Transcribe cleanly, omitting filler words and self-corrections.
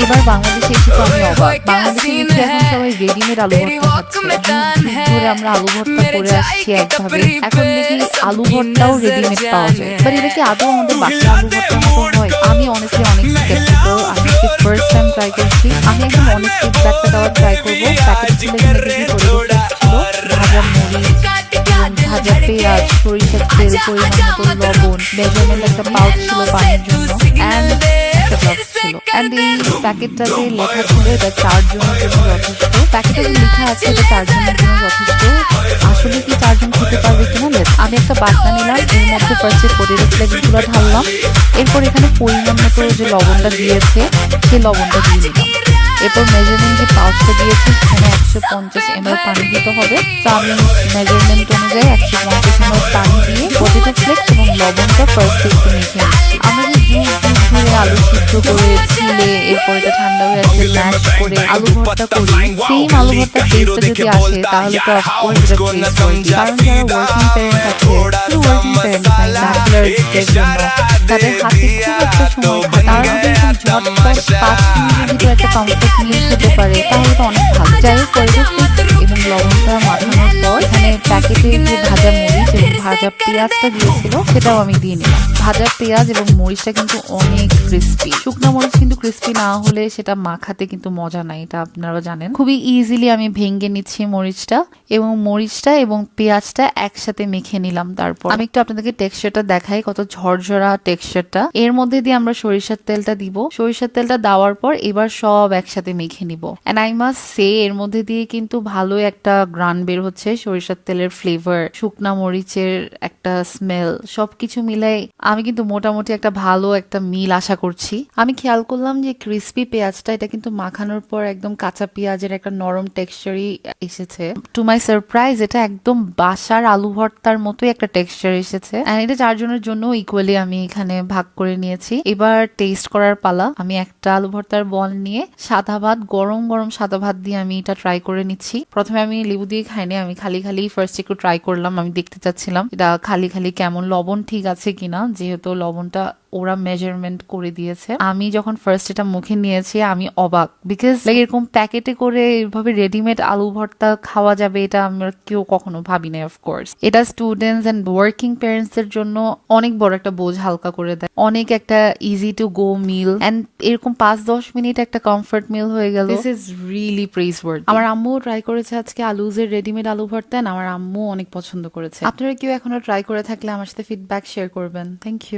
এবার বাংলাদেশে এসে তো আমি অবাক, বাংলাদেশে এসে এখন সবাই রেডিমেড আলু ভর্তা খাচ্ছে। ধরে আমরা আলু ভর্তা করে আসছি একভাবে, এখন দেখি আলু ভর্তাও রেডিমেড পাওয়া যায়। বাট এটা কি আদৌ আমাদের বাকি আলু ভর্তার মতো হয়? আমি অনেস্টলি অনেক স্কেপটিক্যাল। আমি ফার্স্ট টাইম ট্রাই করছি। আমি এখন অনেক ফিডব্যাকটা দেওয়ার ট্রাই করবো। প্যাকেট ছিল, এখানে কিছু ছিল, ভাজা মরিচ, ভাজা পেঁয়াজ, সরিষার তেল, পরিমাণ মতো লবণ, মেজারমেন্ট একটা পাউচ ছিল পানির জন্য, অ্যান্ড একটা গ্লাভস ছিল। অ্যান্ড এই প্যাকেটটাতে লেখা ছিল এটা 4 জনের জন্য যথেষ্ট। প্যাকেটে লেখা আছে এটা 4 জনের জন্য যথেষ্ট। আসলে কি 4 জন খেতে পারবে কিনা? আমি একটা বাটনা নিলাম, এর মধ্যে ফার্স্টে পটেটো ফ্লেক্সগুলো ঢাললাম, এরপর এখানে পরিমাণ মতো যে লবণটা দিয়েছে সেই লবণটা দিয়ে দিলাম। এরপর মেজারমেন্ট যে পাউচটা দিয়েছে সেখানে 150 ml পানি দিতে হবে। তো আমি মেজারমেন্ট অনুযায়ী 150 ml পানি দিয়ে পটেটো ফ্লেক্স এবং লবণটা ফার্স্টে একটু মেখে নিচ্ছি। আমরা যে জুস ধরে আলু সিদ্ধ করে ছিলে, এরপর এটা ঠান্ডা হয়ে আসলে ম্যাশ করে আলু ভর্তা করি, সেম আলু ভর্তার টেস্টটা যদি আসে তাহলে তো অফকোর্স এটা টেস্ট করবে। কারণ যারা ওয়ার্কিং প্যারেন্ট আছে, শুধু ওয়ার্কিং প্যারেন্ট নাই, ব্যাচেলারদের জন্য তাদের হাতে খুব একটা সময় থাকে, তারা যদি এরকম ঝটপট 5 মিনিটের ভিতরে একটা কমফোর্ট মিল খেতে পারে তাহলে তো অনেক ভালো। যাই হোক, এবং লবণটা মাখানোর পর এখানে প্যাকেটে যে ভাজা মরিচ এবং ভাজা পেঁয়াজটা দিয়েছিল সেটাও আমি দিয়ে নিলাম। ভাজা পেঁয়াজ এবং মরিচটা কিন্তু অনেক ক্রিস্পি। শুকনো মরিচ কিন্তু ক্রিস্পি না হলে সেটা মাখাতে কিন্তু মজা নাই, এটা আপনারা জানেন। খুবই ইজিলি আমি ভেঙে নিচ্ছি মরিচটা এবং পেঁয়াজটা একসাথে মেখে নিলাম। তারপর আমি একটু আপনাদেরকে টেক্সচারটা দেখাই, কত ঝরঝরা টেক্সচারটা। এর মধ্যে দিয়ে আমরা সরিষার তেলটা দিব। সরিষার তেলটা দেওয়ার পর এবার সব একসাথে মেখে নিব। এন্ড আই মাস্ট সে এর মধ্যে দিয়ে কিন্তু ভালো একটা গ্রান বের হচ্ছে, সরিষার তেলের ফ্লেভার, শুকনা মরিচের একটা স্মেল, সবকিছু মিলাই আমি কিন্তু মোটামুটি একটা ভালো একটা মিল আশা করছি। আমি খেয়াল করলাম যে ক্রিস্পি পেঁয়াজটা এটা কিন্তু মাখানোর পর একদম কাঁচা পেঁয়াজের একটা নরম টেক্সচারই এসেছে। টু মাই সারপ্রাইজ এটা একদম বাসার আলু ভর্তার মতোই একটা টেক্সচার এসেছে। এন্ড এটা 4 জনের জন্য ইকুয়ালি আমি এখানে ভাগ করে নিয়েছি। এবার টেস্ট করার পালা। আমি একটা আলু ভর্তার বল নিয়ে সাদা ভাত, গরম গরম সাদা ভাত দিয়ে আমি এটা ট্রাই করে নিচ্ছি। প্রথমে আমি লেবু দিয়ে খাইনি, আমি খালি ফার্স্ট একটু ট্রাই করলাম। আমি দেখতে চাচ্ছিলাম এটা খালি কেমন, লবণ ঠিক আছে কিনা, যেহেতু লবণটা ওরা মেজারমেন্ট করে দিয়েছে। আমি যখন ফার্স্ট এটা মুখে নিয়েছি আমি অবাক, বিকজ এরকম প্যাকেটে করে এভাবে রেডিমেড আলু ভর্তা খাওয়া যাবে এটা আমরা কেউ কখনো ভাবি না। অফকোর্স এটা স্টুডেন্টস এন্ড ওয়ার্কিং প্যারেন্টস এর জন্য অনেক বড় একটা বোঝ হালকা করে দেয়, অনেক একটা easy to go meal, and এরকম 5-10 মিনিট একটা কমফর্ট মিল হয়ে গেল। This is really praise worthy. আমার আম্মু ট্রাই করেছে আজকে আলুজের রেডিমেড আলু ভর্তা, আমার আম্মু অনেক পছন্দ করেছে। আপনারা কেউ এখনো ট্রাই করে থাকলে আমার সাথে ফিডব্যাক শেয়ার করবেন। Thank you.